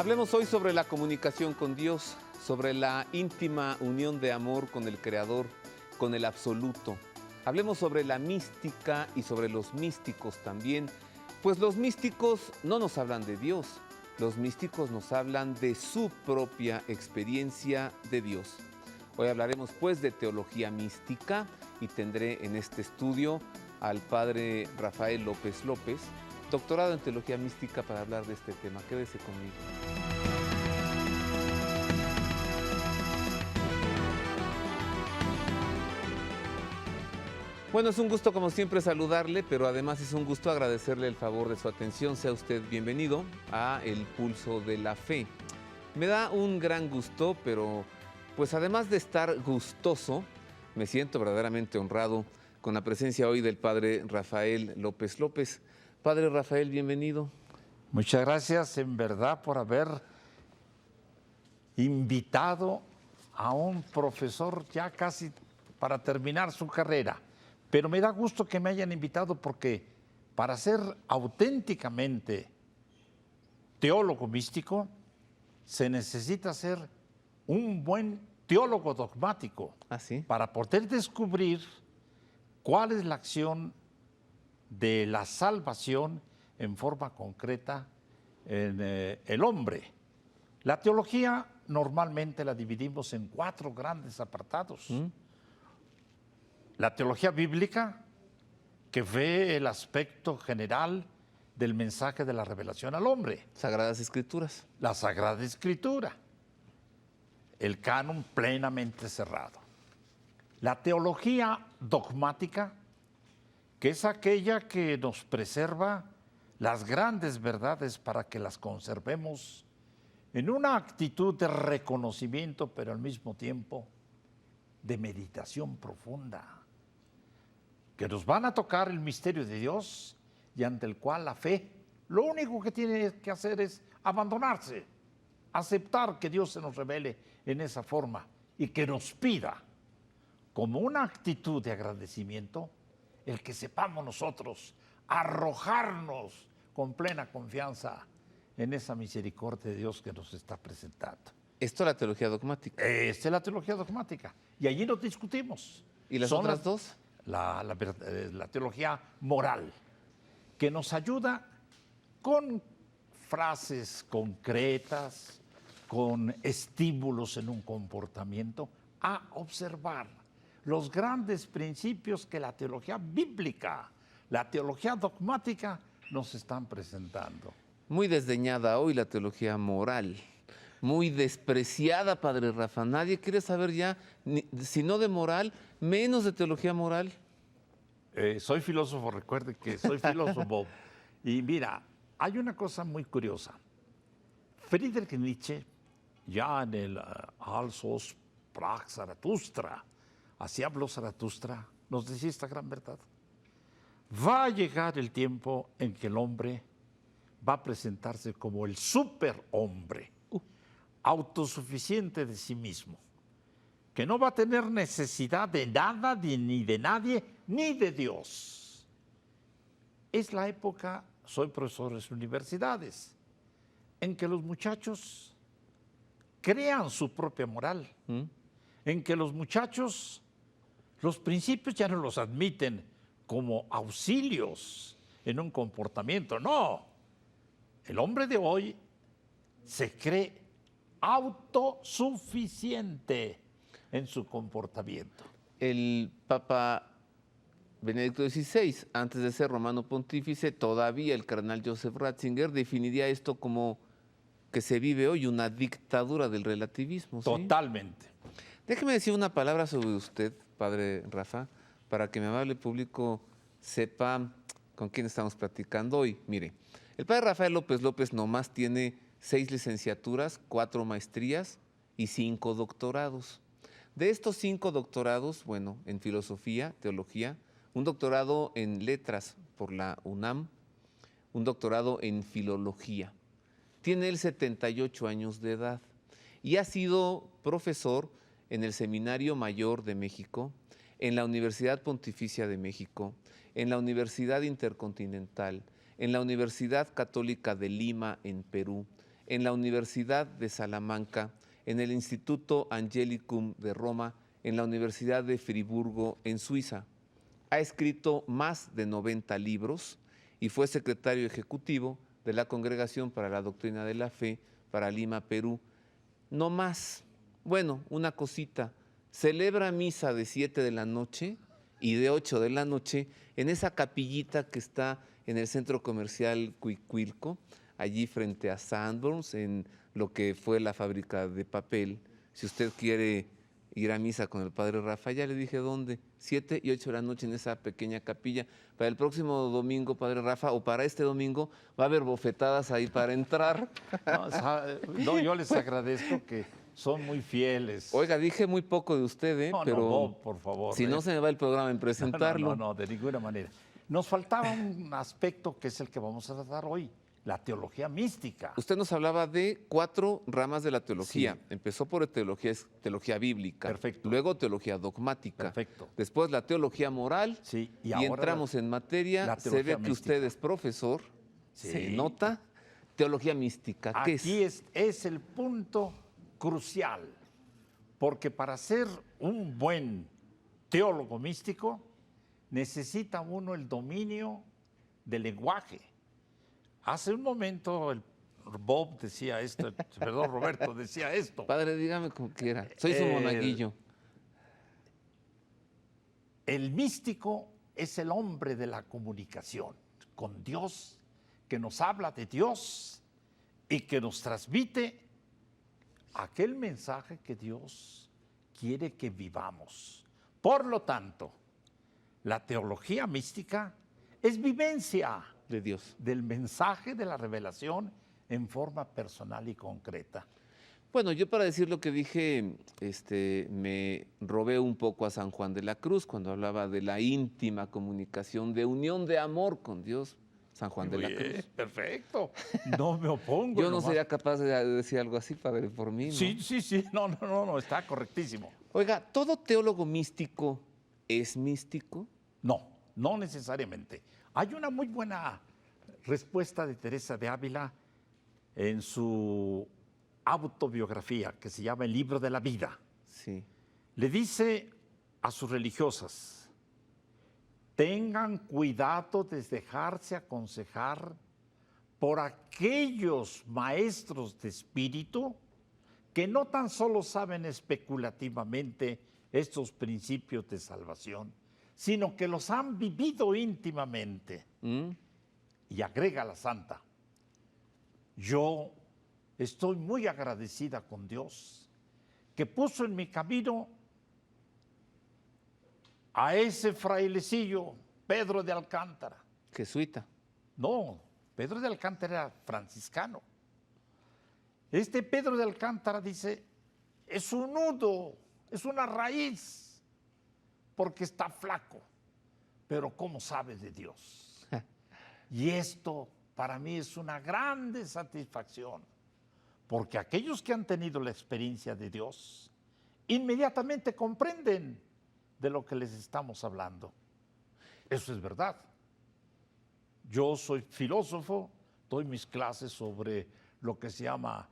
Hablemos hoy sobre la comunicación con Dios, sobre la íntima unión de amor con el Creador, con el Absoluto. Hablemos sobre la mística y sobre los místicos también, pues los místicos no nos hablan de Dios, los místicos nos hablan de su propia experiencia de Dios. Hoy hablaremos pues de teología mística y tendré en este estudio al padre Rafael López López, doctorado en teología mística, para hablar de este tema. Quédese conmigo. Bueno, es un gusto como siempre saludarle, pero además es un gusto agradecerle el favor de su atención. Sea usted bienvenido a El Pulso de la Fe. Me da un gran gusto, pero pues además de estar gustoso, me siento verdaderamente honrado con la presencia hoy del padre Rafael López López. Padre Rafael, bienvenido. Muchas gracias en verdad por haber invitado a un profesor ya casi para terminar su carrera. Pero me da gusto que me hayan invitado porque para ser auténticamente teólogo místico se necesita ser un buen teólogo dogmático. ¿Ah, sí? Para poder descubrir cuál es la acción de la salvación en forma concreta en el hombre. La teología normalmente la dividimos en 4 grandes apartados. La teología bíblica, que ve el aspecto general del mensaje de la revelación al hombre. Sagradas Escrituras. La Sagrada Escritura. El canon plenamente cerrado. La teología dogmática, que es aquella que nos preserva las grandes verdades para que las conservemos en una actitud de reconocimiento, pero al mismo tiempo de meditación profunda, que nos van a tocar el misterio de Dios y ante el cual la fe, lo único que tiene que hacer es abandonarse, aceptar que Dios se nos revele en esa forma y que nos pida, como una actitud de agradecimiento, el que sepamos nosotros arrojarnos con plena confianza en esa misericordia de Dios que nos está presentando. Esto es la teología dogmática. Esta es la teología dogmática. Y allí nos discutimos. ¿Y las otras dos? La teología moral, que nos ayuda con frases concretas, con estímulos en un comportamiento, a observar los grandes principios que la teología bíblica, la teología dogmática nos están presentando. Muy desdeñada hoy la teología moral, muy despreciada, padre Rafa. Nadie quiere saber ya, si no de moral, menos de teología moral. Soy filósofo, recuerde que soy filósofo. Y mira, hay una cosa muy curiosa. Friedrich Nietzsche, ya en el Also sprach Zarathustra, así habló Zarathustra, nos decía esta gran verdad. Va a llegar el tiempo en que el hombre va a presentarse como el superhombre, autosuficiente de sí mismo, que no va a tener necesidad de nada, ni de nadie, ni de Dios. Es la época, soy profesor en universidades, en que los muchachos crean su propia moral, en que los muchachos, los principios ya no los admiten como auxilios en un comportamiento, no. El hombre de hoy se cree autosuficiente en su comportamiento. El Papa Benedicto XVI, antes de ser romano pontífice, todavía el cardenal Joseph Ratzinger definiría esto como que se vive hoy una dictadura del relativismo. ¿Sí? Totalmente. Déjeme decir una palabra sobre usted, padre Rafa, para que mi amable público sepa con quién estamos platicando hoy. Mire, el padre Rafael López López nomás tiene 6 licenciaturas, 4 maestrías y 5 doctorados. De estos 5 doctorados, bueno, en filosofía, teología, un doctorado en letras por la UNAM, un doctorado en filología. Tiene él 78 años de edad y ha sido profesor en el Seminario Mayor de México, en la Universidad Pontificia de México, en la Universidad Intercontinental, en la Universidad Católica de Lima, en Perú, en la Universidad de Salamanca, en el Instituto Angelicum de Roma, en la Universidad de Friburgo, en Suiza. Ha escrito más de 90 libros y fue secretario ejecutivo de la Congregación para la Doctrina de la Fe para Lima, Perú. No más, bueno, una cosita, celebra misa de 7 de la noche y de 8 de la noche en esa capillita que está en el centro comercial Cuicuilco, allí frente a Sanborns, en lo que fue la fábrica de papel. Si usted quiere ir a misa con el padre Rafa, ya le dije dónde, 7 y 8 de la noche en esa pequeña capilla. Para el próximo domingo, padre Rafa, o para este domingo, va a haber bofetadas ahí para entrar. No, yo les agradezco que son muy fieles. Oiga, dije muy poco de usted, No, pero Bob, por favor. si no se me va el programa en presentarlo. No, de ninguna manera. Nos faltaba un aspecto que es el que vamos a tratar hoy, la teología mística. Usted nos hablaba de 4 ramas de la teología. Sí. Empezó por teología bíblica. Perfecto. Luego teología dogmática. Perfecto. Después la teología moral. Sí, Y ahora entramos en materia. la Se ve teología que usted mística. es profesor. Sí. Se nota. Teología mística. ¿Qué Aquí es el punto crucial, porque para ser un buen teólogo místico necesita uno el dominio del lenguaje. Hace un momento el Bob decía esto, perdón, Roberto decía esto. Padre, dígame como quiera. Soy su monaguillo. El místico es el hombre de la comunicación con Dios, que nos habla de Dios y que nos transmite aquel mensaje que Dios quiere que vivamos. Por lo tanto, la teología mística es vivencia De Dios. del mensaje de la revelación en forma personal y concreta. Bueno, yo para decir lo que dije, me robé un poco a San Juan de la Cruz cuando hablaba de la íntima comunicación, de unión de amor con Dios. San Juan de la Cruz. Perfecto. No me opongo. Yo no sería capaz de decir algo así, padre, por mí, ¿no? Sí. No, está correctísimo. Oiga, ¿todo teólogo místico es místico? No necesariamente. Hay una muy buena respuesta de Teresa de Ávila en su autobiografía, que se llama El libro de la vida. Sí. Le dice a sus religiosas: tengan cuidado de dejarse aconsejar por aquellos maestros de espíritu que no tan solo saben especulativamente estos principios de salvación, sino que los han vivido íntimamente. Y agrega la santa: yo estoy muy agradecida con Dios que puso en mi camino a ese frailecillo, Pedro de Alcántara. Jesuita. No, Pedro de Alcántara era franciscano. Este Pedro de Alcántara dice, es un nudo, es una raíz, porque está flaco, pero ¿cómo sabe de Dios? Y esto para mí es una grande satisfacción, porque aquellos que han tenido la experiencia de Dios inmediatamente comprenden de lo que les estamos hablando. Eso es verdad. Yo soy filósofo, doy mis clases sobre lo que se llama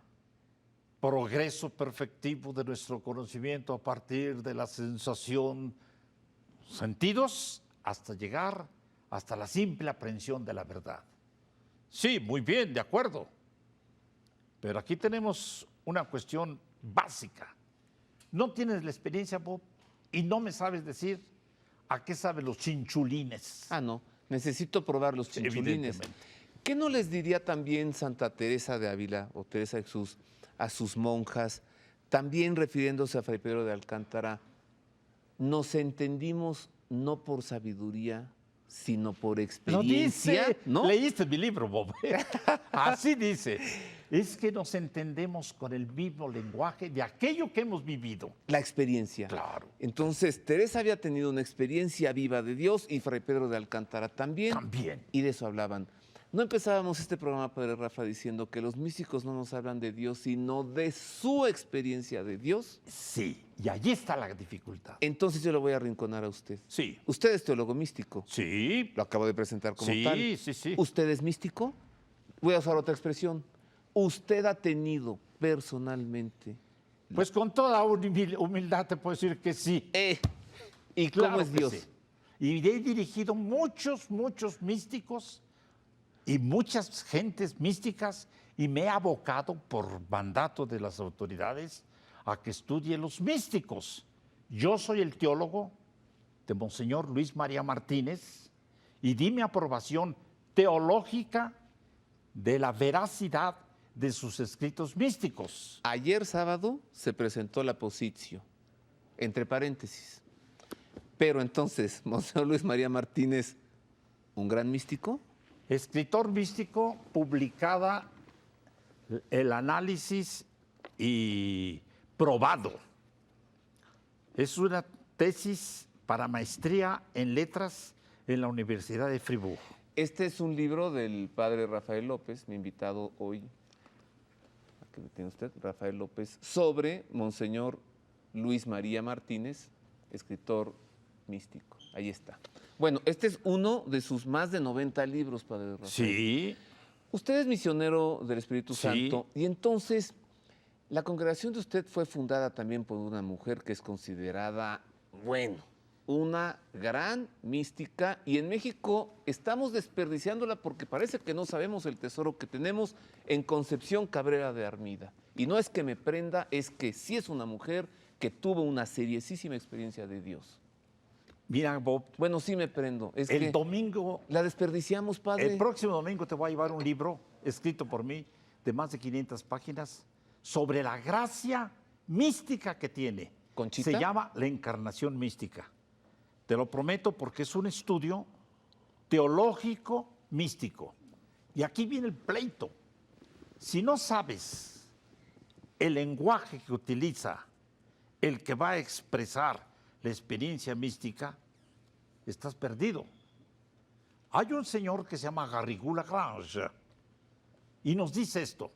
progreso perfectivo de nuestro conocimiento a partir de la sensación, sentidos, hasta llegar hasta la simple aprehensión de la verdad. Sí, muy bien, de acuerdo. Pero aquí tenemos una cuestión básica. No tienes la experiencia, Bob, y no me sabes decir a qué saben los chinchulines. Ah, no. Necesito probar los chinchulines. Evidentemente. ¿Qué no les diría también Santa Teresa de Ávila o Teresa de Jesús a sus monjas, también refiriéndose a Fray Pedro de Alcántara? Nos entendimos no por sabiduría, sino por experiencia. Dice, ¿no? leíste mi libro, Bob. Así dice. Es que nos entendemos con el mismo lenguaje de aquello que hemos vivido. La experiencia. Claro. Entonces, Teresa había tenido una experiencia viva de Dios y Fray Pedro de Alcántara también. También. Y de eso hablaban. No empezábamos este programa, Padre Rafa, diciendo que los místicos no nos hablan de Dios, sino de su experiencia de Dios. Sí, y allí está la dificultad. Entonces yo lo voy a arrinconar a usted. Sí. Usted es teólogo místico. Sí. Lo acabo de presentar como Sí, tal. sí. ¿Usted es místico? Voy a usar otra expresión. usted ha tenido personalmente. Pues con toda humildad te puedo decir que sí. ¿Y Claro cómo es que Dios? sí. Y he dirigido muchos místicos y muchas gentes místicas y me he abocado por mandato de las autoridades a que estudie los místicos. Yo soy el teólogo de Monseñor Luis María Martínez y di mi aprobación teológica de la veracidad de sus escritos místicos. Ayer sábado se presentó la positio, entre paréntesis. Pero entonces, Monseñor Luis María Martínez, ¿un gran místico? Escritor místico, publicada el análisis y probado. Es una tesis para maestría en letras en la Universidad de Friburgo. Este es un libro del padre Rafael López, mi invitado hoy. Aquí lo tiene usted, Rafael López, sobre Monseñor Luis María Martínez, escritor místico. Ahí está. Bueno, este es uno de sus más de 90 libros, padre Rafael. Sí. Usted es misionero del Espíritu Sí. Santo y entonces la congregación de usted fue fundada también por una mujer que es considerada, bueno, una gran mística, y en México estamos desperdiciándola porque parece que no sabemos el tesoro que tenemos en Concepción Cabrera de Armida. Y no es que me prenda, es que sí es una mujer que tuvo una seriosísima experiencia de Dios. Mira, Bob, Bueno, sí me prendo. Es el que domingo, la desperdiciamos, padre. el próximo domingo te voy a llevar un libro escrito por mí de más de 500 páginas sobre la gracia mística que tiene. ¿Conchita? Se llama La Encarnación Mística. Te lo prometo porque es un estudio teológico místico. Y aquí viene el pleito. Si no sabes el lenguaje que utiliza el que va a expresar la experiencia mística, estás perdido. Hay un señor que se llama Garrigou Lagrange y nos dice esto: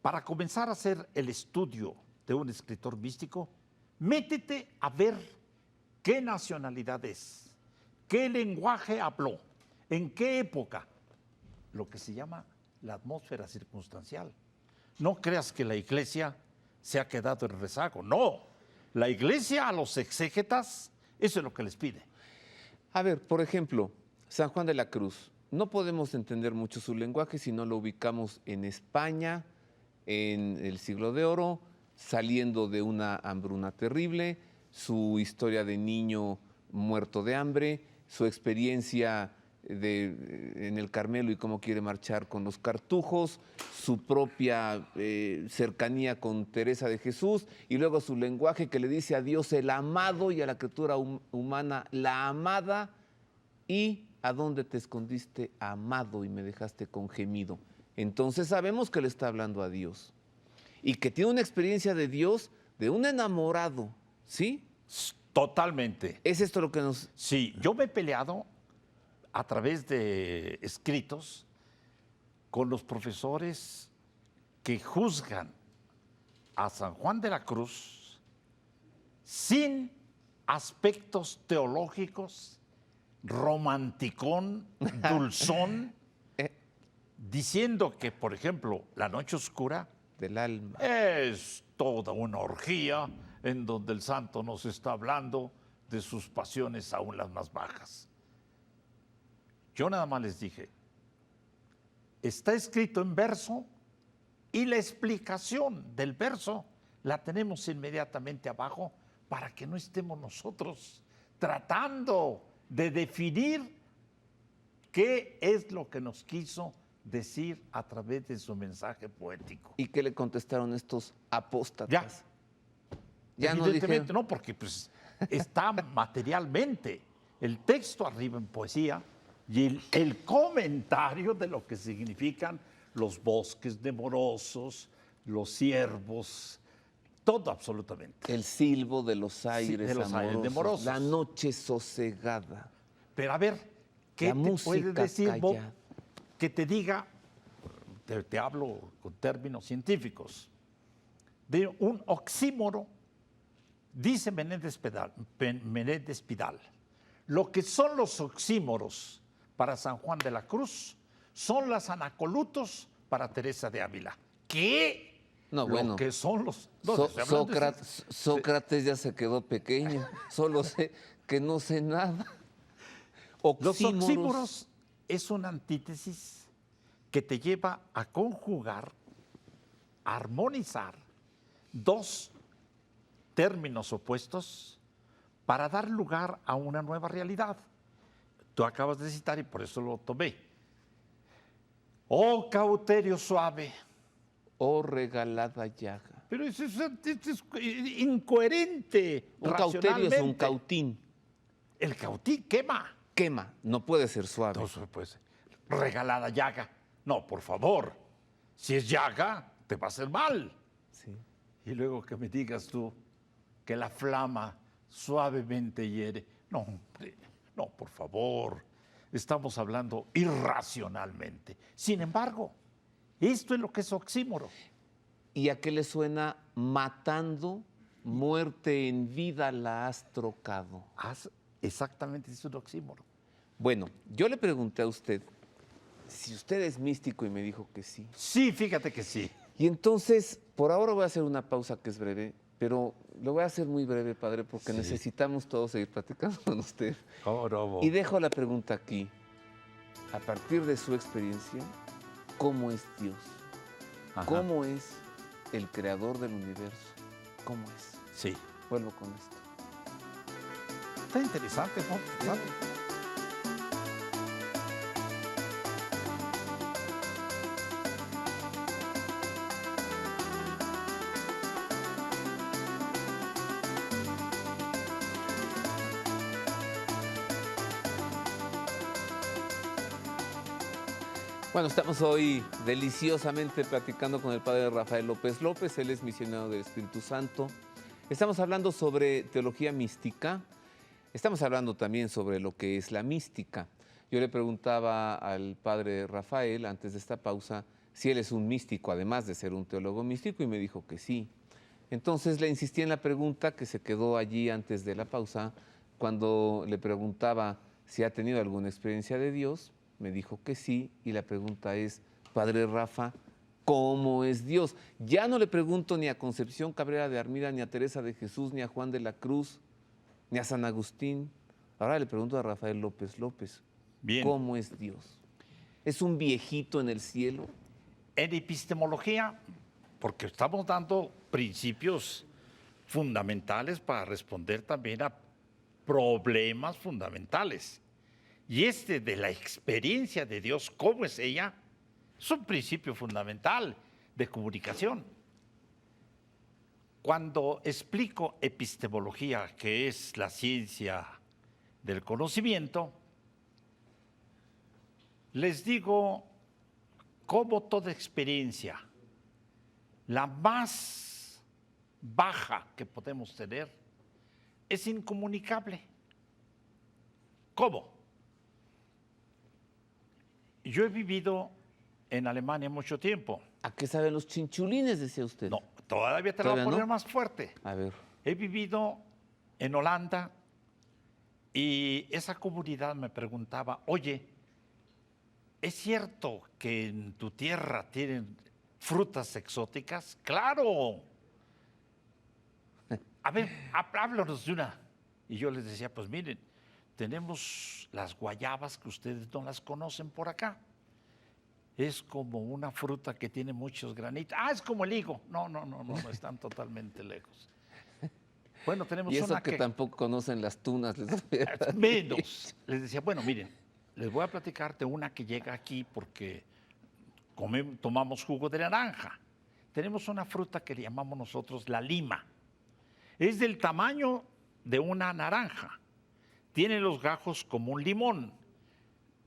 para comenzar a hacer el estudio de un escritor místico, métete a ver qué nacionalidad es, qué lenguaje habló, en qué época, lo que se llama la atmósfera circunstancial. No creas que la iglesia se ha quedado en rezago, no. La iglesia a los exégetas, eso es lo que les pide. A ver, por ejemplo, San Juan de la Cruz. No podemos entender mucho su lenguaje si no lo ubicamos en España, en el Siglo de Oro, saliendo de una hambruna terrible, su historia de niño muerto de hambre, su experiencia en el Carmelo y cómo quiere marchar con los cartujos, su propia cercanía con Teresa de Jesús, y luego su lenguaje que le dice a Dios el amado y a la criatura humana la amada, y a dónde te escondiste, amado, y me dejaste con gemido. Entonces sabemos que le está hablando a Dios y que tiene una experiencia de Dios, de un enamorado, ¿sí? Totalmente. ¿Es esto lo que nos...? Sí, yo me he peleado a través de escritos con los profesores que juzgan a San Juan de la Cruz sin aspectos teológicos, romanticón, dulzón, diciendo que, por ejemplo, La Noche Oscura Del alma. es toda una orgía en donde el santo nos está hablando de sus pasiones aún las más bajas. Yo nada más les dije, está escrito en verso y la explicación del verso la tenemos inmediatamente abajo para que no estemos nosotros tratando de definir qué es lo que nos quiso decir a través de su mensaje poético. ¿Y qué le contestaron estos apóstatas? Ya no Evidentemente dijeron. no, porque pues está materialmente el texto arriba en poesía y el comentario de lo que significan los bosques demorosos, los ciervos, todo absolutamente. El silbo de los aires, de los aires amorosos. la noche sosegada. Pero a ver, ¿qué La te música puede decir, Bob, callada. que te diga, te hablo con términos científicos, de un oxímoro? Dice Menéndez Pidal, lo que son los oxímoros para San Juan de la Cruz son las anacolutos para Teresa de Ávila. ¿Qué? No, Lo bueno. que son los... No, estoy hablando de Sócrates ya se quedó pequeño. Solo sé que no sé nada. Los Oxímoros. oxímoros es una antítesis que te lleva a conjugar, a armonizar dos términos opuestos para dar lugar a una nueva realidad. Tú acabas de citar y por eso lo tomé. Oh, cauterio suave. Oh, regalada llaga. Pero eso es incoherente. Un cauterio es un racionalmente. cautín. El cautín quema. Quema, no puede ser suave. Entonces, pues, regalada llaga. No, por favor. Si es llaga, te va a hacer mal. Sí. Y luego que me digas tú que la flama suavemente hiere. No, hombre, no, por favor. Estamos hablando irracionalmente. Sin embargo, esto es lo que es oxímoro. ¿Y a qué le suena matando, muerte en vida la has trocado? Exactamente, es un oxímoro. Bueno, yo le pregunté a usted si usted es místico y me dijo que sí. Sí, fíjate que sí. Y entonces, por ahora voy a hacer una pausa que es breve, pero lo voy a hacer muy breve, padre, porque Sí. necesitamos todos seguir platicando con usted. Oh, no, Y dejo la pregunta aquí. A partir de su experiencia, ¿cómo es Dios? Ajá. ¿Cómo es el creador del universo? ¿Cómo es? Sí. Vuelvo con esto. Está interesante, ¿no? Interesante. Bueno, estamos hoy deliciosamente platicando con el padre Rafael López López, él es misionero del Espíritu Santo. Estamos hablando sobre teología mística, estamos hablando también sobre lo que es la mística. Yo le preguntaba al padre Rafael antes de esta pausa si él es un místico, además de ser un teólogo místico, y me dijo que sí. Entonces le insistí en la pregunta que se quedó allí antes de la pausa, cuando le preguntaba si ha tenido alguna experiencia de Dios. Me dijo que sí, y la pregunta es, padre Rafa, ¿cómo es Dios? Ya no le pregunto ni a Concepción Cabrera de Armida, ni a Teresa de Jesús, ni a Juan de la Cruz, ni a San Agustín. Ahora le pregunto a Rafael López López, Bien. ¿cómo es Dios? ¿Es un viejito en el cielo? En epistemología, porque estamos dando principios fundamentales para responder también a problemas fundamentales. Y este de la experiencia de Dios, ¿cómo es ella? Es un principio fundamental de comunicación. Cuando explico epistemología, que es la ciencia del conocimiento, les digo cómo toda experiencia, la más baja que podemos tener, es incomunicable. ¿Cómo? Yo he vivido en Alemania mucho tiempo. ¿A qué saben los chinchulines, decía usted? No, todavía te lo voy a ¿Todavía poner no? más fuerte. A ver, He vivido en Holanda y esa comunidad me preguntaba, oye, ¿es cierto que en tu tierra tienen frutas exóticas? ¡Claro! A ver, háblanos de una. Y yo les decía, pues miren, tenemos las guayabas que ustedes no las conocen por acá. Es como una fruta que tiene muchos granitos. Ah, es como el higo. No, están totalmente lejos. Bueno, tenemos y eso una que tampoco conocen las tunas. menos. Les decía, bueno, miren, les voy a platicar de una que llega aquí porque tomamos jugo de naranja. Tenemos una fruta que le llamamos nosotros la lima. Es del tamaño de una naranja. Tiene los gajos como un limón,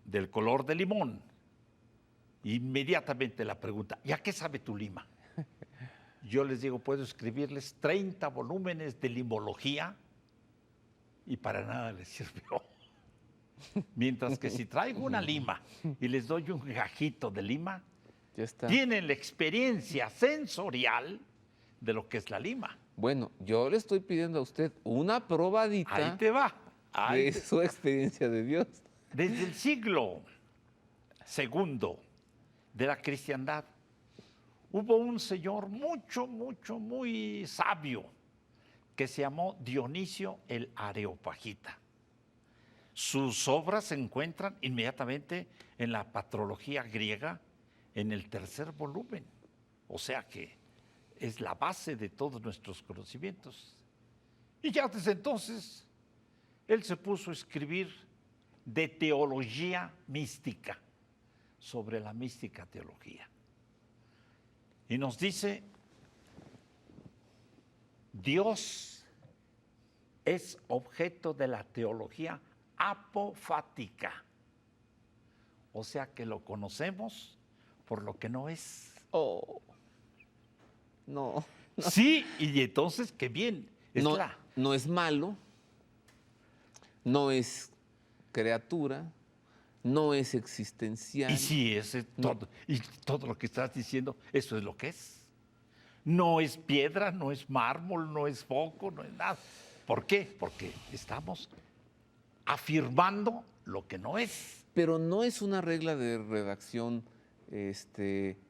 del color de limón. Inmediatamente la pregunta, ¿y a qué sabe tu lima? Yo les digo, puedo escribirles 30 volúmenes de limología y para nada les sirvió. Mientras que si traigo una lima y les doy un gajito de lima, Ya está. tienen la experiencia sensorial de lo que es la lima. Bueno, yo le estoy pidiendo a usted una probadita Ahí te va. de su experiencia de Dios. Desde el siglo II de la cristiandad, Hubo un señor muy sabio que se llamó Dionisio el Areopagita. Sus obras se encuentran inmediatamente en la patrología griega, en el 3er volumen. O sea que es la base de todos nuestros conocimientos. Y ya desde entonces, él se puso a escribir de teología mística, sobre la mística teología. Y nos dice, Dios es objeto de la teología apofática. O sea que lo conocemos por lo que no es. Oh, no. Sí, y entonces, qué bien. No es malo, no es criatura, no es existencial. Y sí, y todo lo que estás diciendo, eso es lo que es. No es piedra, no es mármol, no es foco, no es nada. ¿Por qué? Porque estamos afirmando lo que no es. Pero no es una regla de redacción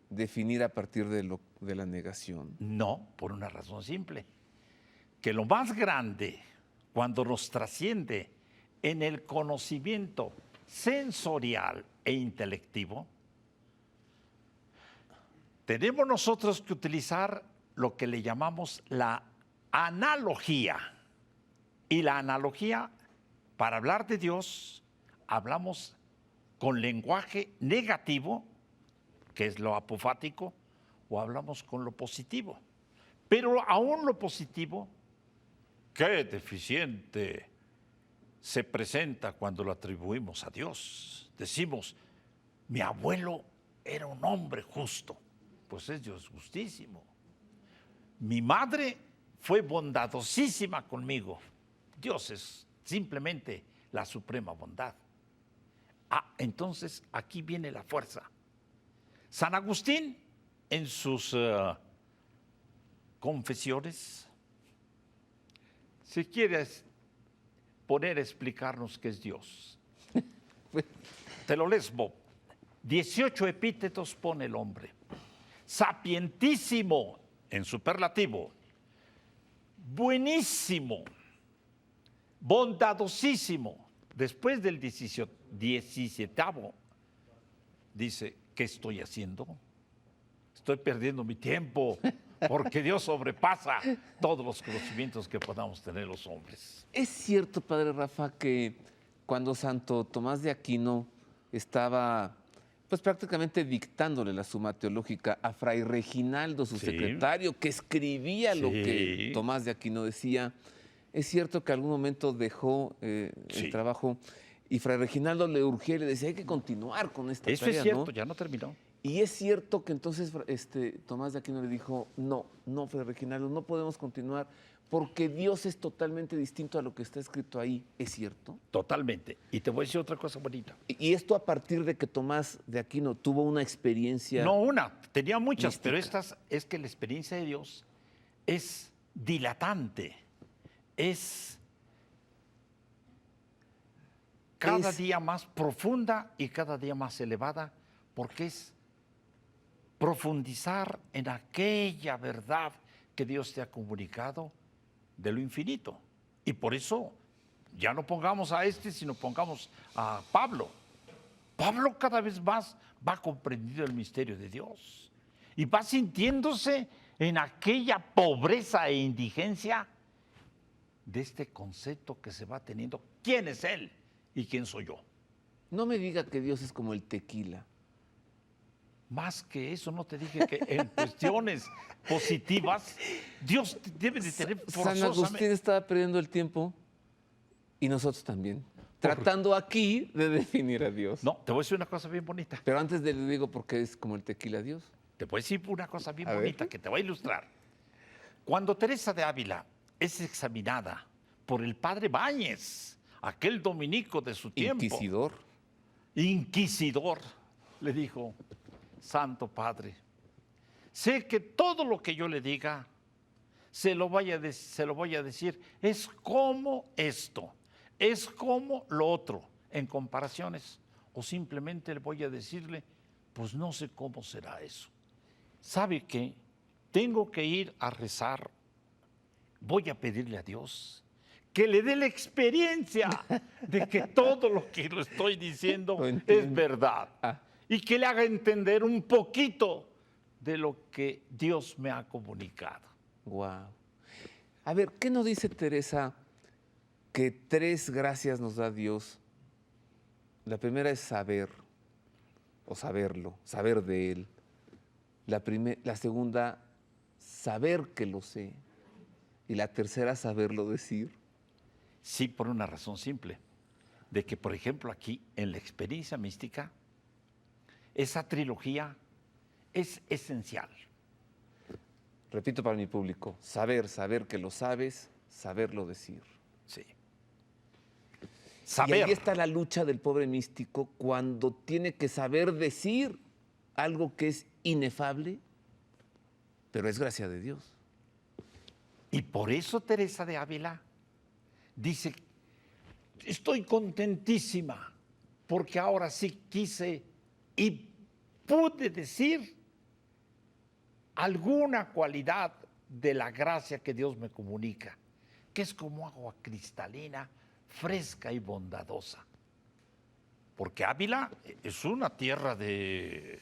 definir a partir de la negación. No, por una razón simple. Que lo más grande, cuando nos trasciende en el conocimiento sensorial e intelectivo, tenemos nosotros que utilizar lo que le llamamos la analogía. Y la analogía, para hablar de Dios, hablamos con lenguaje negativo, que es lo apofático, o hablamos con lo positivo. Pero aún lo positivo, qué deficiente se presenta cuando lo atribuimos a Dios. Decimos, mi abuelo era un hombre justo. Pues es Dios justísimo. Mi madre fue bondadosísima conmigo. Dios es simplemente la suprema bondad. Entonces aquí viene la fuerza. San Agustín, en sus confesiones, si quieres poner a explicarnos qué es Dios. Te lo lees, Bob. 18 epítetos pone el hombre. Sapientísimo, en superlativo. Buenísimo. Bondadosísimo. Después del 17º, dice, ¿qué estoy haciendo? Estoy perdiendo mi tiempo, porque Dios sobrepasa todos los conocimientos que podamos tener los hombres. Es cierto, padre Rafa, que cuando Santo Tomás de Aquino estaba pues prácticamente dictándole la Suma Teológica a Fray Reginaldo, su secretario, que escribía lo que Tomás de Aquino decía, es cierto que en algún momento dejó el trabajo y Fray Reginaldo le urgía y le decía, hay que continuar con esta tarea, Eso es cierto, ¿no? ya no terminó. Y es cierto que entonces Tomás de Aquino le dijo, no, Fray Reginaldo, no podemos continuar porque Dios es totalmente distinto a lo que está escrito ahí, ¿es cierto? Totalmente. Y te voy a decir otra cosa bonita. Y esto a partir de que Tomás de Aquino tuvo una experiencia... No una, tenía muchas, mística. pero esta es que la experiencia de Dios es dilatante, es cada día más profunda y cada día más elevada, porque es profundizar en aquella verdad que Dios te ha comunicado de lo infinito. Y por eso ya no pongamos a sino pongamos a Pablo. Pablo cada vez más va comprendiendo el misterio de Dios y va sintiéndose en aquella pobreza e indigencia de este concepto que se va teniendo. ¿Quién es Él y quién soy yo? No me diga que Dios es como el tequila. Más que eso, no te dije que en cuestiones positivas, Dios debe de tener San Agustín estaba perdiendo el tiempo y nosotros también, tratando aquí de definir a Dios. No, te voy a decir una cosa bien bonita. Pero antes le digo por qué es como el tequila Dios. Te voy a decir una cosa bien A bonita ver. que te voy a ilustrar. Cuando Teresa de Ávila es examinada por el padre Báñez, aquel dominico de su tiempo. Inquisidor, le dijo, Santo Padre, sé que todo lo que yo le diga, se lo voy a decir, es como esto, es como lo otro, en comparaciones, o simplemente le voy a decirle, pues no sé cómo será eso. ¿sabe qué? Tengo que ir a rezar. Voy a pedirle a Dios que le dé la experiencia de que todo lo que lo estoy diciendo Lo es entiendo. verdad. Ah. Y que le haga entender un poquito de lo que Dios me ha comunicado. Wow. A ver, ¿qué nos dice Teresa que 3 gracias nos da Dios? La primera es saber, o saberlo, saber de Él. La segunda, saber que lo sé. Y la tercera, saberlo decir. Sí, por una razón simple, de que, por ejemplo, aquí en la experiencia mística, esa trilogía es esencial. Repito para mi público, saber que lo sabes, saberlo decir. Sí. Y Saber. ahí está la lucha del pobre místico cuando tiene que saber decir algo que es inefable, pero es gracia de Dios. Y por eso Teresa de Ávila dice, estoy contentísima porque ahora sí quise y pude decir alguna cualidad de la gracia que Dios me comunica, que es como agua cristalina, fresca y bondadosa. Porque Ávila es una tierra de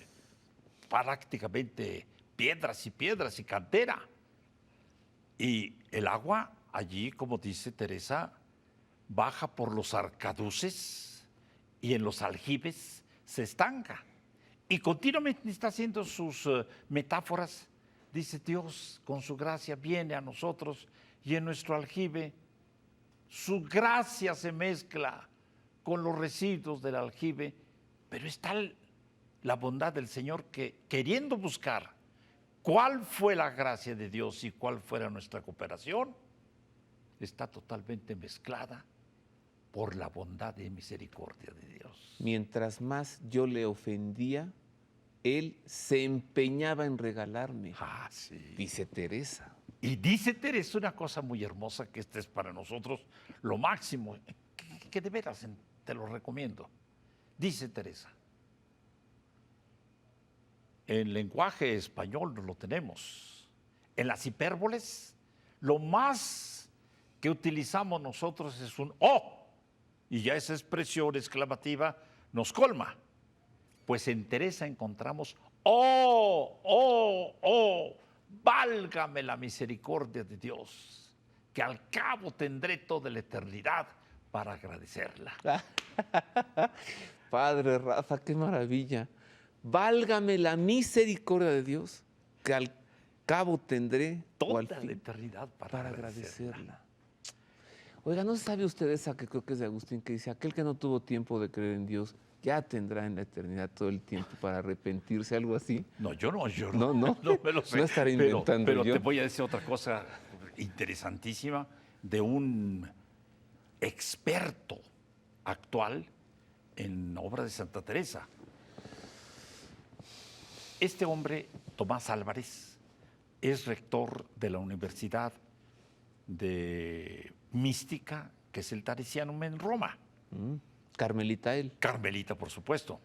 prácticamente piedras y cantera. Y el agua allí, como dice Teresa, baja por los arcaduces y en los aljibes se estanca. Y continuamente está haciendo sus metáforas. Dice, Dios con su gracia viene a nosotros y en nuestro aljibe su gracia se mezcla con los residuos del aljibe, pero es tal la bondad del Señor que, queriendo buscar cuál fue la gracia de Dios y cuál fuera nuestra cooperación, está totalmente mezclada por la bondad y misericordia de Dios. Mientras más yo le ofendía, Él se empeñaba en regalarme, Ah, sí. dice Teresa. Y dice Teresa una cosa muy hermosa, que este es para nosotros lo máximo, que de veras te lo recomiendo. Dice Teresa, en lenguaje español no lo tenemos. En las hipérboles, lo más que utilizamos nosotros es un "oh", y ya esa expresión exclamativa nos colma. Pues en Teresa encontramos "oh, oh, oh, válgame la misericordia de Dios, que al cabo tendré toda la eternidad para agradecerla". Padre Rafa, qué maravilla. Válgame la misericordia de Dios, que al cabo tendré o al Toda la fin eternidad para agradecerla. agradecerla. Oiga, ¿no sabe usted esa que creo que es de Agustín, que dice, aquel que no tuvo tiempo de creer en Dios, ya tendrá en la eternidad todo el tiempo para arrepentirse, algo así? No, yo no, No, no me lo sé. no estaré inventando pero yo. te voy a decir otra cosa interesantísima de un experto actual en obra de Santa Teresa. Este hombre, Tomás Álvarez, es rector de la Universidad de Mística, que es el Taresianum en Roma. Carmelita él. Carmelita, por supuesto.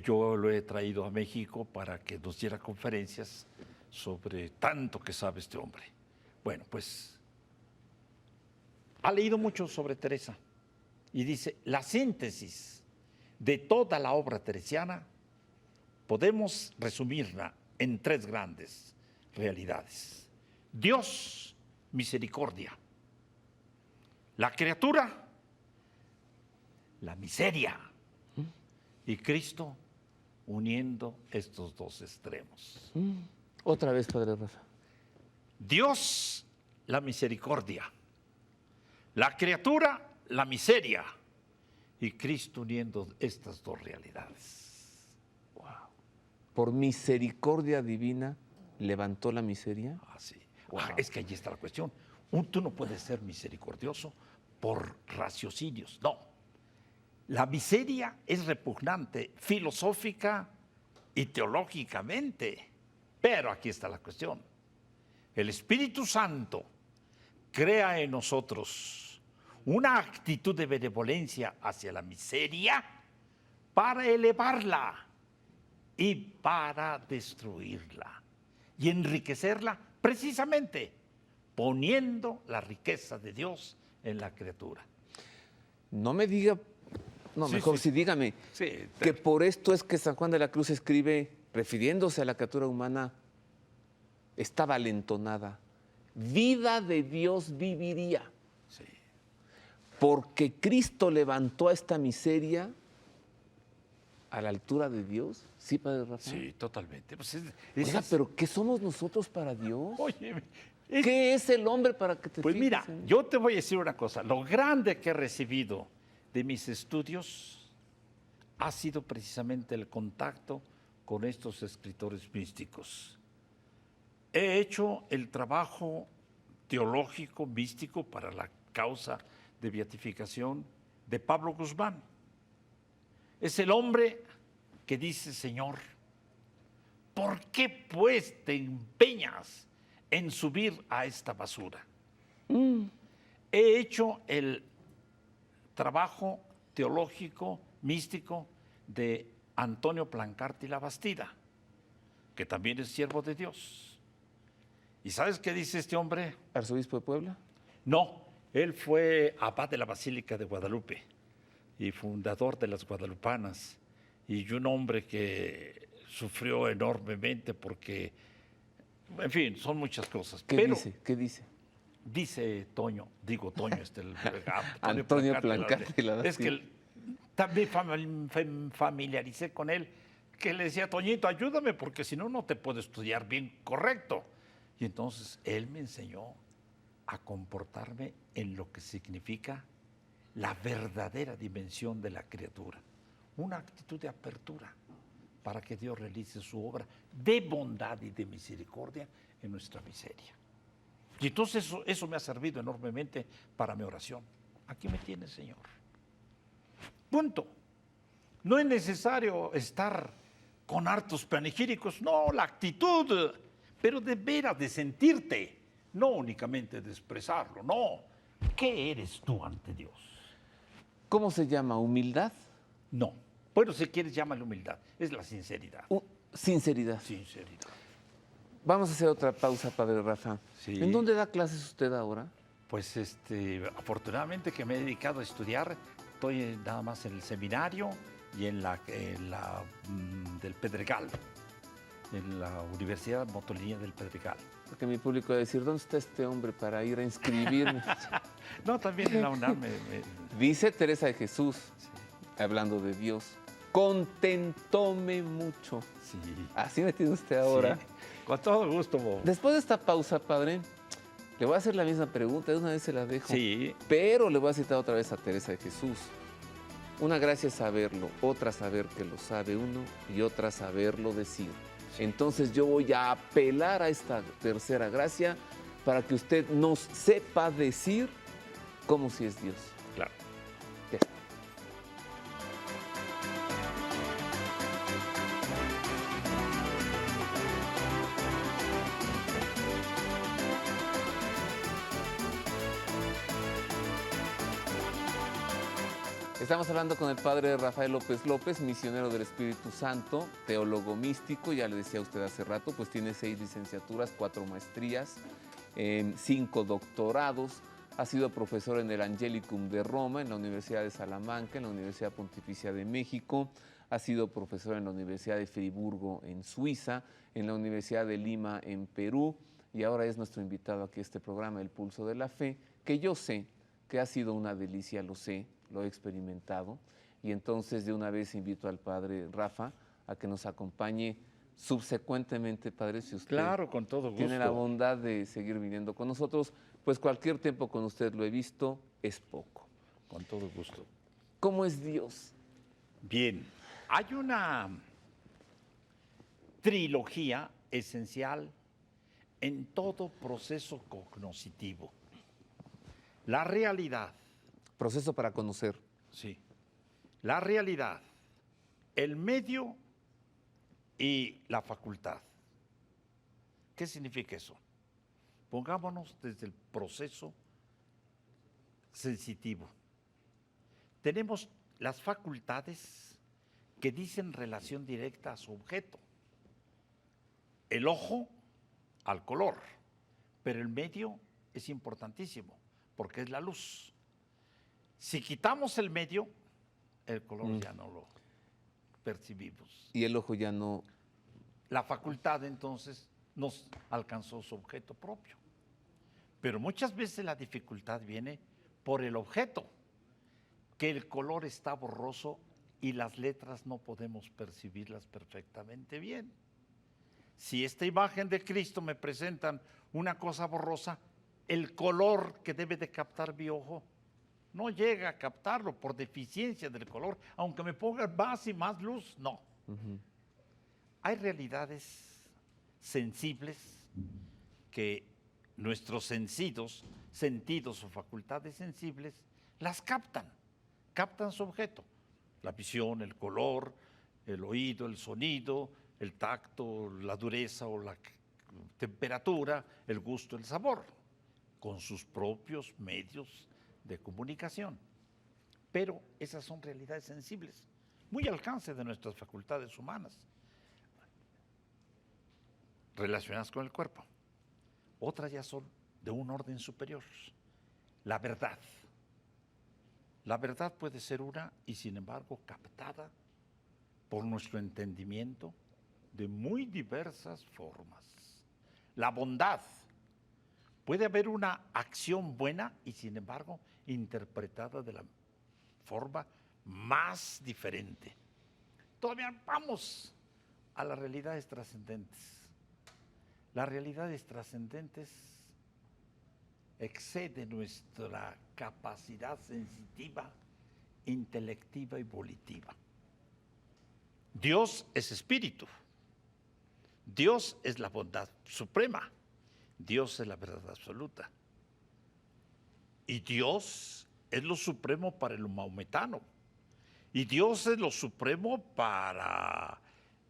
Yo lo he traído a México para que nos diera conferencias sobre tanto que sabe este hombre. Bueno, pues ha leído mucho sobre Teresa y dice, la síntesis de toda la obra teresiana podemos resumirla en 3 grandes realidades. Dios, misericordia. La criatura, la miseria. Y Cristo uniendo estos 2 extremos. Otra vez, Padre Rafa. Dios, la misericordia. La criatura, la miseria. Y Cristo uniendo estas 2 realidades. Por misericordia divina levantó la miseria. Así. Es que allí está la cuestión. Tú no puedes ser misericordioso por raciocinios, no. La miseria es repugnante filosófica y teológicamente, pero aquí está la cuestión. El Espíritu Santo crea en nosotros una actitud de benevolencia hacia la miseria para elevarla y para destruirla y enriquecerla precisamente poniendo la riqueza de Dios en la criatura. No me diga, no, Sí, mejor sí. sí dígame, Sí, que por esto es que San Juan de la Cruz escribe, refiriéndose a la criatura humana, está valentonada. Vida de Dios viviría, sí. porque Cristo levantó a esta miseria a la altura de Dios. Sí, Padre Rafael. Sí, totalmente. Pues Oiga, pero ¿qué somos nosotros para Dios? Oye, ¿Qué es el hombre para que te pues fijes mira, en él? yo te voy a decir una cosa. Lo grande que he recibido de mis estudios ha sido precisamente el contacto con estos escritores místicos. He hecho el trabajo teológico, místico para la causa de beatificación de Pablo Guzmán. Es el hombre que dice, Señor, ¿por qué pues te empeñas en subir a esta basura? He hecho el trabajo teológico, místico de Antonio Plancarte y la Bastida, que también es siervo de Dios. ¿Y sabes qué dice este hombre? ¿Arzobispo de Puebla? No, él fue abad de la Basílica de Guadalupe y fundador de las guadalupanas, y un hombre que sufrió enormemente porque, en fin, son muchas cosas. ¿Qué Pero dice? ¿Qué dice? dice Toño, digo Toño, Antonio Plancarte y la es que Bastida. también familiaricé con él, que le decía, Toñito, ayúdame, porque si no, no te puedo estudiar bien correcto. Y entonces él me enseñó a comportarme en lo que significa la verdadera dimensión de la criatura. Una actitud de apertura para que Dios realice su obra de bondad y de misericordia en nuestra miseria. Y entonces eso me ha servido enormemente para mi oración. Aquí me tiene, Señor. Punto. No es necesario estar con hartos panegíricos, no, la actitud, pero de veras de sentirte, no únicamente de expresarlo, no. ¿Qué eres tú ante Dios? ¿Cómo se llama? ¿Humildad? No. Bueno, si quieres, llámale humildad. Es la sinceridad. Sinceridad. Sinceridad. Vamos a hacer otra pausa, Padre Rafa. Sí. ¿En dónde da clases usted ahora? Pues afortunadamente que me he dedicado a estudiar, estoy nada más en el seminario y en la del Pedregal, en la Universidad Motolinía del Pedregal. Porque mi público va a decir, ¿dónde está este hombre para ir a inscribirme? No, también en la UNAM. Dice Teresa de Jesús, hablando de Dios, contentóme mucho. Sí. Así me tiene usted ahora. Sí. Con todo gusto, Bob. Después de esta pausa, padre, le voy a hacer la misma pregunta, de una vez se la dejo. Sí. Pero le voy a citar otra vez a Teresa de Jesús. Una gracia es saberlo, otra saber que lo sabe uno y otra saberlo decir. Entonces yo voy a apelar a esta tercera gracia para que usted nos sepa decir cómo si es Dios. Claro. Ya está. Estamos hablando con el padre Rafael López López, misionero del Espíritu Santo, teólogo místico, ya le decía a usted hace rato, pues tiene 6 licenciaturas, 4 maestrías, 5 doctorados, ha sido profesor en el Angelicum de Roma, en la Universidad de Salamanca, en la Universidad Pontificia de México, ha sido profesor en la Universidad de Friburgo en Suiza, en la Universidad de Lima en Perú, y ahora es nuestro invitado aquí a este programa, El Pulso de la Fe, que yo sé que ha sido una delicia, lo sé, lo he experimentado, y entonces de una vez invito al padre Rafa a que nos acompañe subsecuentemente, padre, si usted Claro, con todo gusto. tiene la bondad de seguir viniendo con nosotros, pues cualquier tiempo con usted lo he visto, es poco. Con todo gusto. ¿Cómo es Dios? Bien, hay una trilogía esencial en todo proceso cognoscitivo. La realidad. Proceso para conocer. Sí. La realidad, el medio y la facultad. ¿Qué significa eso? Pongámonos desde el proceso sensitivo. Tenemos las facultades que dicen relación directa a su objeto. El ojo al color, pero el medio es importantísimo porque es la luz. Si quitamos el medio, el color ya no lo percibimos. Y el ojo ya no... La facultad entonces nos alcanzó su objeto propio. Pero muchas veces la dificultad viene por el objeto, que el color está borroso y las letras no podemos percibirlas perfectamente bien. Si esta imagen de Cristo me presentan una cosa borrosa, el color que debe de captar mi ojo no llega a captarlo por deficiencia del color, aunque me ponga más y más luz, no. Hay realidades sensibles que nuestros sentidos o facultades sensibles las captan su objeto. La visión, el color, el oído, el sonido, el tacto, la dureza o la temperatura, el gusto, el sabor, con sus propios medios de comunicación. Pero esas son realidades sensibles, muy al alcance de nuestras facultades humanas, relacionadas con el cuerpo. Otras ya son de un orden superior. La verdad. La verdad puede ser una y sin embargo captada por nuestro entendimiento de muy diversas formas. La bondad. Puede haber una acción buena y sin embargo interpretada de la forma más diferente. Todavía vamos a las realidades trascendentes. Las realidades trascendentes exceden nuestra capacidad sensitiva, intelectiva y volitiva. Dios es espíritu. Dios es la bondad suprema. Dios es la verdad absoluta. Y Dios es lo supremo para el maometano. Y Dios es lo supremo para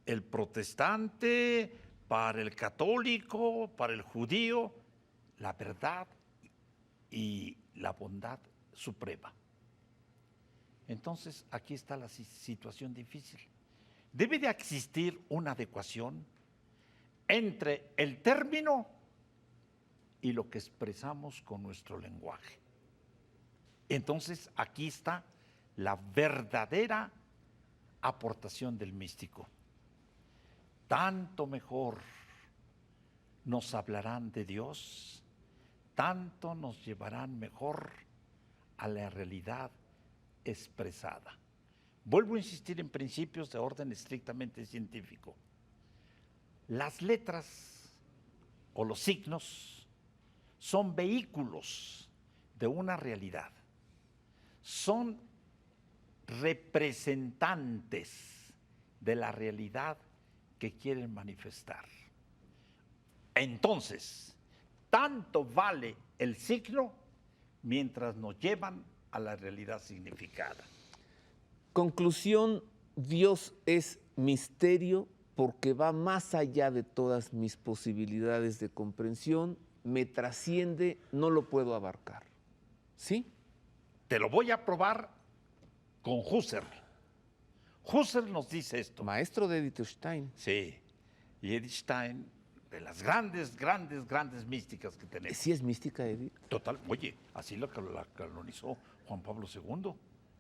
el protestante, para el católico, para el judío, la verdad y la bondad suprema. Entonces, aquí está la situación difícil. Debe de existir una adecuación entre el término y lo que expresamos con nuestro lenguaje. Entonces, aquí está la verdadera aportación del místico. Tanto mejor nos hablarán de Dios, tanto nos llevarán mejor a la realidad expresada. Vuelvo a insistir en principios de orden estrictamente científico. Las letras o los signos son vehículos de una realidad, son representantes de la realidad que quieren manifestar. Entonces, tanto vale el signo mientras nos llevan a la realidad significada. Conclusión, Dios es misterio porque va más allá de todas mis posibilidades de comprensión, me trasciende, no lo puedo abarcar. ¿Sí? Te lo voy a probar con Husserl. Husserl nos dice esto. Maestro de Edith Stein. Sí, y Edith Stein, de las grandes místicas que tenemos. ¿Sí es mística, Edith? Total, oye, así la canonizó Juan Pablo II.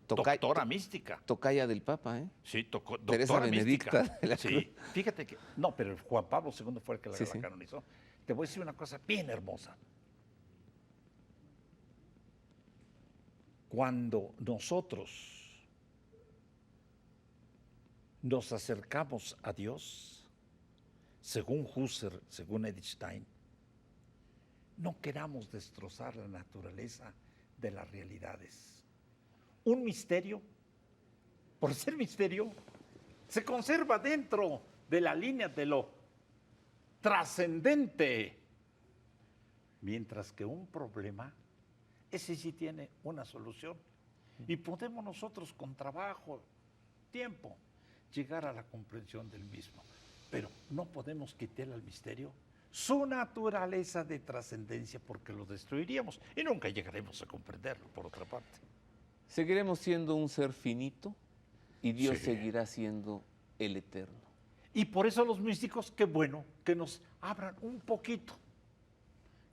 Doctora mística. Tocaya del Papa, ¿eh? Sí, doctora Teresa Benedicta. mística. Sí, fíjate que, no, pero Juan Pablo II fue el que la Sí. canonizó. Te voy a decir una cosa bien hermosa. Cuando nosotros nos acercamos a Dios, según Husserl, según Edith Stein, no queramos destrozar la naturaleza de las realidades. Un misterio, por ser misterio, se conserva dentro de la línea de lo trascendente, mientras que un problema, ese sí tiene una solución. Y podemos nosotros con trabajo, tiempo, llegar a la comprensión del mismo. Pero no podemos quitarle al misterio su naturaleza de trascendencia porque lo destruiríamos y nunca llegaremos a comprenderlo, por otra parte. ¿Seguiremos siendo un ser finito? y Dios Sí. seguirá siendo el eterno. Y por eso los místicos, qué bueno que nos abran un poquito.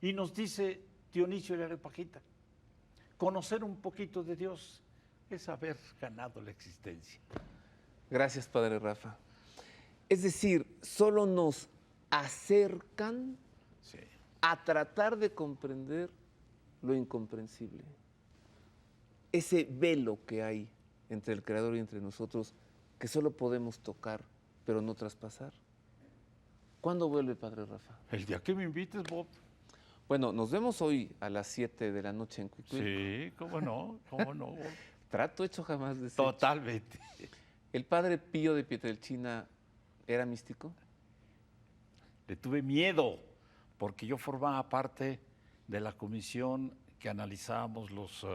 Y nos dice Dionisio de Areopagita, conocer un poquito de Dios es haber ganado la existencia. Gracias, Padre Rafa. Es decir, solo nos acercan Sí. a tratar de comprender lo incomprensible. Ese velo que hay entre el Creador y entre nosotros, que solo podemos tocar, pero no traspasar. ¿Cuándo vuelve, Padre Rafa? El día que me invites, Bob. Bueno, nos vemos hoy a las 7 de la noche en Cuicuilco. Sí, cómo no, Bob. Trato hecho jamás deshecho. Totalmente. ¿El Padre Pío de Pietrelcina era místico? Le tuve miedo, porque yo formaba parte de la comisión que analizábamos los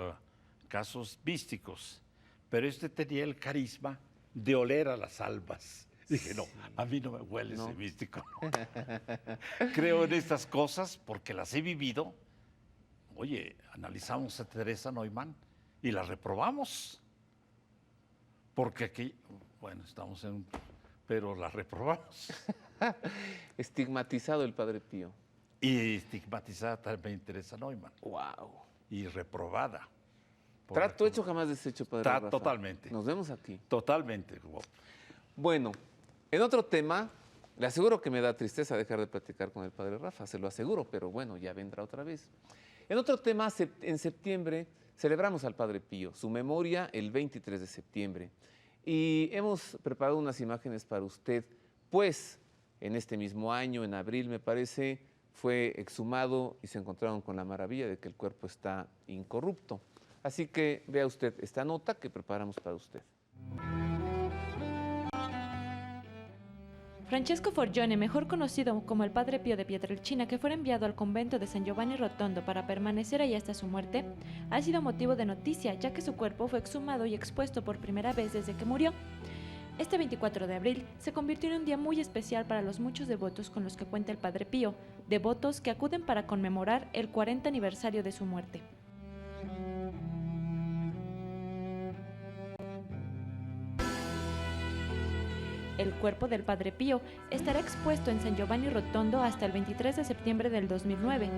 casos místicos, pero este tenía el carisma de oler a las almas. Dije, no, a mí no me huele No. ese místico. Creo en estas cosas porque las he vivido. Oye, analizamos a Teresa Neumann y la reprobamos. Porque aquí, bueno, estamos en... pero la reprobamos. Estigmatizado el Padre Pío. Y estigmatizada también Teresa Neumann. ¡Wow! Y reprobada. por Trato la hecho jamás deshecho, Padre Ta- Rafa. totalmente. Nos vemos aquí. Totalmente. Bob. Bueno, en otro tema, le aseguro que me da tristeza dejar de platicar con el Padre Rafa, se lo aseguro, pero bueno, ya vendrá otra vez. En otro tema, en septiembre celebramos al Padre Pío, su memoria el 23 de septiembre. Y hemos preparado unas imágenes para usted, pues en este mismo año, en abril me parece, fue exhumado y se encontraron con la maravilla de que el cuerpo está incorrupto. Así que vea usted esta nota que preparamos para usted. Francesco Forgione, mejor conocido como el Padre Pío de Pietrelcina, que fue enviado al convento de San Giovanni Rotondo para permanecer ahí hasta su muerte, ha sido motivo de noticia, ya que su cuerpo fue exhumado y expuesto por primera vez desde que murió. Este 24 de abril se convirtió en un día muy especial para los muchos devotos con los que cuenta el Padre Pío, devotos que acuden para conmemorar el 40 aniversario de su muerte. El cuerpo del Padre Pío estará expuesto en San Giovanni Rotondo hasta el 23 de septiembre del 2009.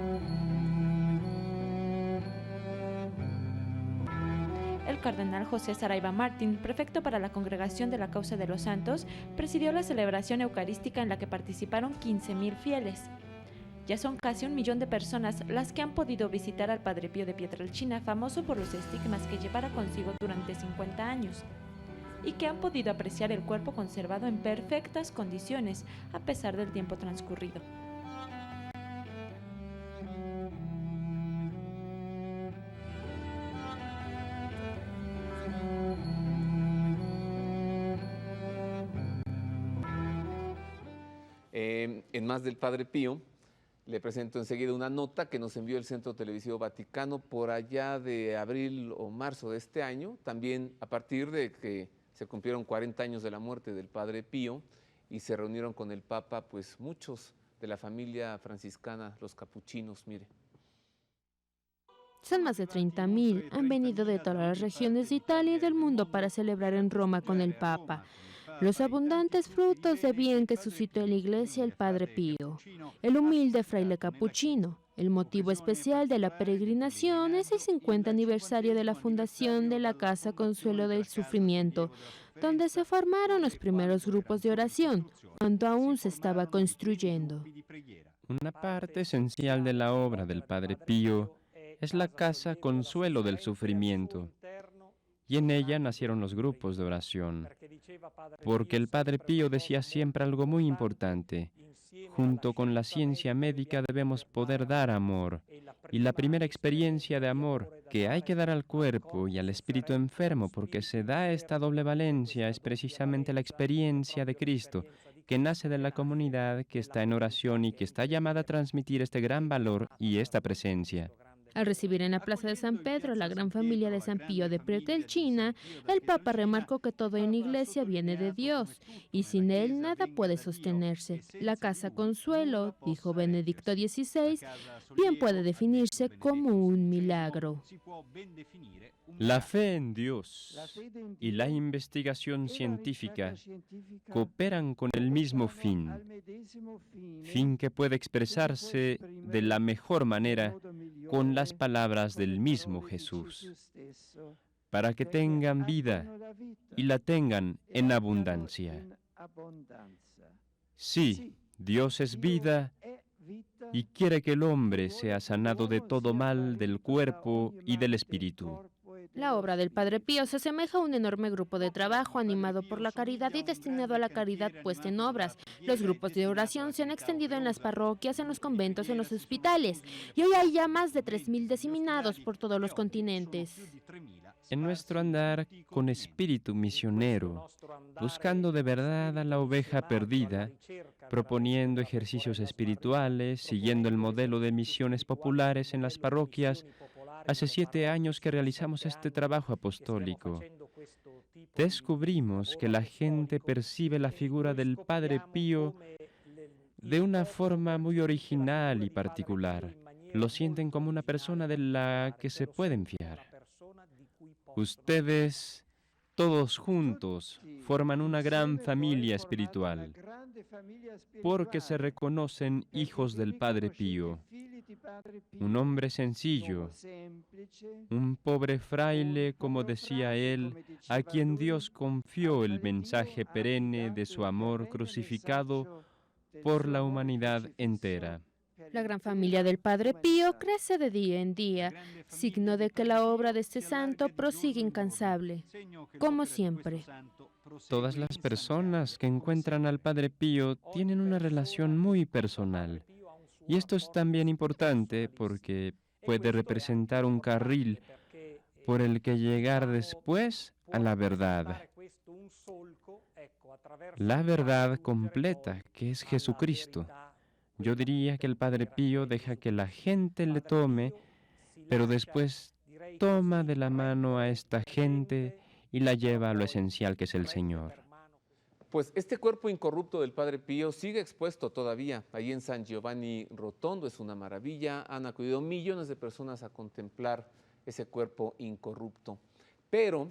El cardenal José Saraiva Martín, prefecto para la Congregación de la Causa de los Santos, presidió la celebración eucarística en la que participaron 15,000 fieles. Ya son casi 1 millón de personas las que han podido visitar al Padre Pío de Pietrelcina, famoso por los estigmas que llevara consigo durante 50 años. Y que han podido apreciar el cuerpo conservado en perfectas condiciones a pesar del tiempo transcurrido. En más del Padre Pío, le presento enseguida una nota que nos envió el Centro Televisivo Vaticano por allá de abril o marzo de este año, también a partir de que se cumplieron 40 años de la muerte del Padre Pío y se reunieron con el Papa, pues muchos de la familia franciscana, los capuchinos, mire. Son más de 30,000. Han venido de todas las regiones de Italia y del mundo para celebrar en Roma con el Papa los abundantes frutos de bien que suscitó en la iglesia el Padre Pío, el humilde fraile capuchino. El motivo especial de la peregrinación es el 50 aniversario de la fundación de la Casa Consuelo del Sufrimiento, donde se formaron los primeros grupos de oración, cuando aún se estaba construyendo. Una parte esencial de la obra del Padre Pío es la Casa Consuelo del Sufrimiento, y en ella nacieron los grupos de oración, porque el Padre Pío decía siempre algo muy importante: junto con la ciencia médica debemos poder dar amor, y la primera experiencia de amor que hay que dar al cuerpo y al espíritu enfermo, porque se da esta doble valencia, es precisamente la experiencia de Cristo, que nace de la comunidad que está en oración y que está llamada a transmitir este gran valor y esta presencia. Al recibir en la Plaza de San Pedro a la gran familia de San Pío de Pietrelcina, el Papa remarcó que todo en la Iglesia viene de Dios y sin Él nada puede sostenerse. La casa Consuelo, dijo Benedicto XVI, bien puede definirse como un milagro. La fe en Dios y la investigación científica cooperan con el mismo fin que puede expresarse de la mejor manera con las palabras del mismo Jesús, para que tengan vida y la tengan en abundancia. Sí, Dios es vida y quiere que el hombre sea sanado de todo mal del cuerpo y del espíritu. La obra del Padre Pío se asemeja a un enorme grupo de trabajo animado por la caridad y destinado a la caridad puesta en obras. Los grupos de oración se han extendido en las parroquias, en los conventos, en los hospitales, y hoy hay ya más de 3.000 diseminados por todos los continentes. En nuestro andar con espíritu misionero, buscando de verdad a la oveja perdida, proponiendo ejercicios espirituales, siguiendo el modelo de misiones populares en las parroquias, hace 7 años que realizamos este trabajo apostólico. Descubrimos que la gente percibe la figura del Padre Pío de una forma muy original y particular. Lo sienten como una persona de la que se pueden fiar. Ustedes, todos juntos, forman una gran familia espiritual, porque se reconocen hijos del Padre Pío, un hombre sencillo, un pobre fraile, como decía él, a quien Dios confió el mensaje perenne de su amor crucificado por la humanidad entera. La gran familia del Padre Pío crece de día en día, signo de que la obra de este santo prosigue incansable, como siempre. Todas las personas que encuentran al Padre Pío tienen una relación muy personal. Y esto es también importante porque puede representar un carril por el que llegar después a la verdad. La verdad completa, que es Jesucristo. Yo diría que el Padre Pío deja que la gente le tome, pero después toma de la mano a esta gente y la lleva a lo esencial que es el Señor. Pues este cuerpo incorrupto del Padre Pío sigue expuesto todavía. Ahí en San Giovanni Rotondo es una maravilla. Han acudido millones de personas a contemplar ese cuerpo incorrupto. Pero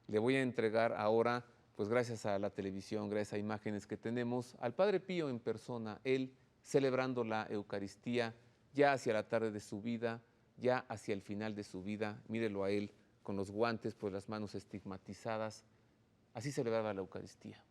le voy a entregar ahora, pues gracias a la televisión, gracias a imágenes que tenemos, al Padre Pío en persona, él celebrando la Eucaristía ya hacia la tarde de su vida, ya hacia el final de su vida. Mírelo a él con los guantes, pues las manos estigmatizadas. Así celebraba la Eucaristía.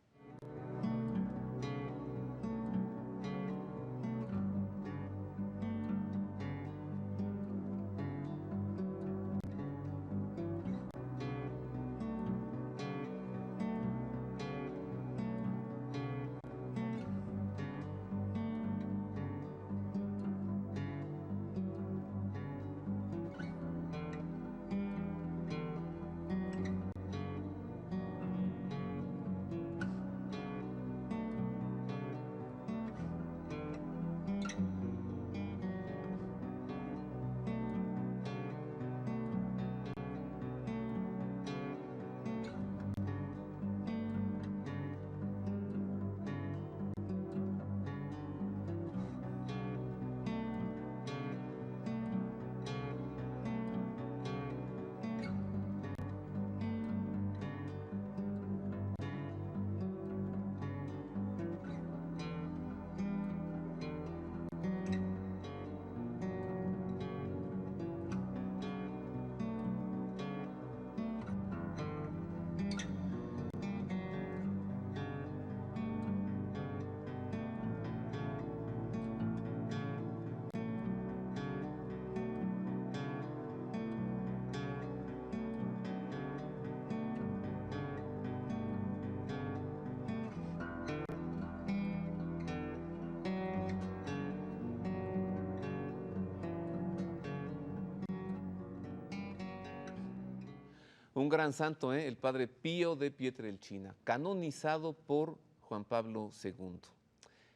Un gran santo, el Padre Pío de Pietrelcina, canonizado por Juan Pablo II.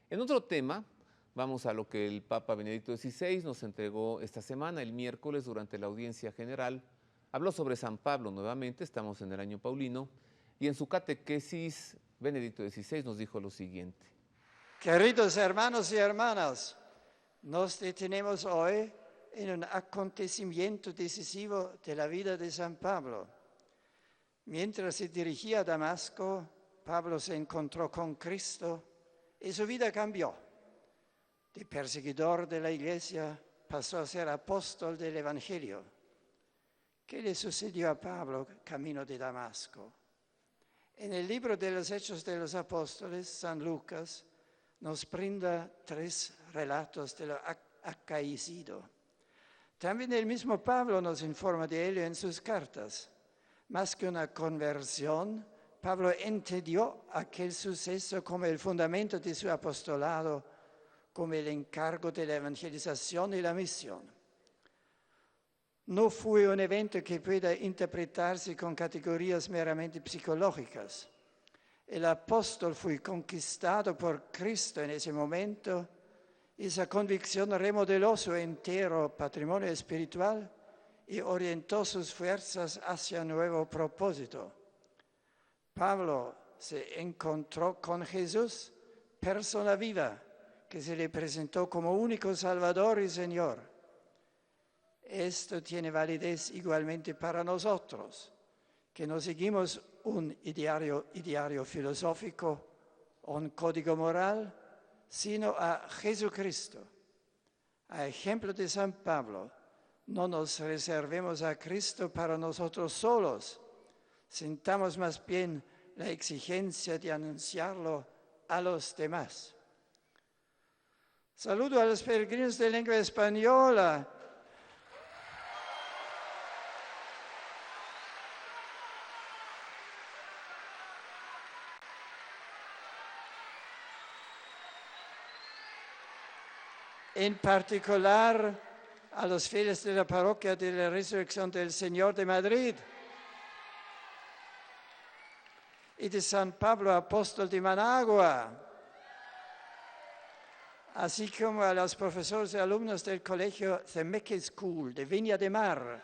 En otro tema, Vamos a lo que el Papa Benedicto XVI nos entregó esta semana, el miércoles, durante la audiencia general. Habló sobre San Pablo nuevamente, estamos en el año paulino, y en su catequesis, Benedicto XVI nos dijo lo siguiente. Queridos hermanos y hermanas, nos detenemos hoy en un acontecimiento decisivo de la vida de San Pablo. Mientras se dirigía a Damasco, Pablo se encontró con Cristo y su vida cambió. De perseguidor de la Iglesia pasó a ser apóstol del Evangelio. ¿Qué le sucedió a Pablo camino de Damasco? En el libro de los Hechos de los Apóstoles, San Lucas nos brinda 3 relatos de lo acaecido. También el mismo Pablo nos informa de ello en sus cartas. Más que una conversión, Pablo entendió aquel suceso como el fundamento de su apostolado, como el encargo de la evangelización y la misión. No fue un evento que pueda interpretarse con categorías meramente psicológicas. El apóstol fue conquistado por Cristo en ese momento. Esa convicción remodeló su entero patrimonio espiritual y orientó sus fuerzas hacia un nuevo propósito. Pablo se encontró con Jesús, persona viva, que se le presentó como único Salvador y Señor. Esto tiene validez igualmente para nosotros, que no seguimos un ideario filosófico o un código moral, sino a Jesucristo. A ejemplo de San Pablo, no nos reservemos a Cristo para nosotros solos, sintamos más bien la exigencia de anunciarlo a los demás. Saludo a los peregrinos de lengua española. En particular a los fieles de la parroquia de la Resurrección del Señor de Madrid y de San Pablo Apóstol de Managua, así como a los profesores y alumnos del colegio Zemeckis School de Viña de Mar.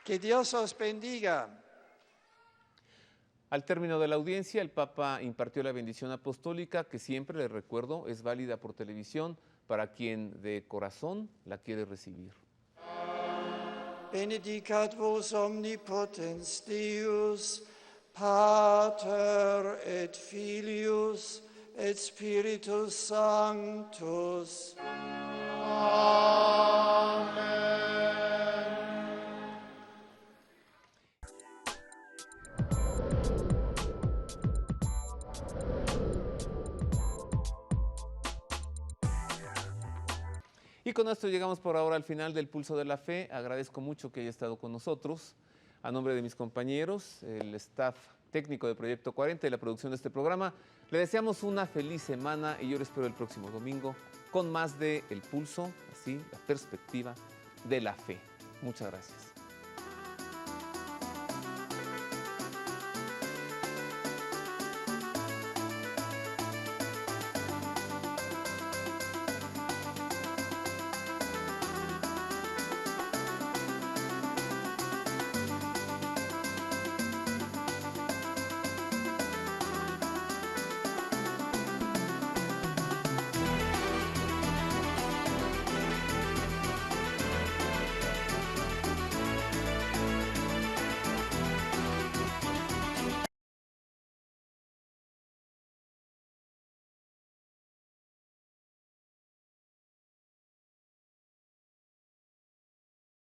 Que Dios os bendiga. Al término de la audiencia, el Papa impartió la bendición apostólica, que siempre, les recuerdo, es válida por televisión para quien de corazón la quiere recibir. Benedicat vos omnipotens Deus, Pater et Filius et Spiritus Sanctus. Y con esto llegamos por ahora al final del Pulso de la Fe. Agradezco mucho que haya estado con nosotros. A nombre de mis compañeros, el staff técnico de Proyecto 40 y la producción de este programa, le deseamos una feliz semana y yo le espero el próximo domingo con más de El Pulso, así, la perspectiva de la fe. Muchas gracias.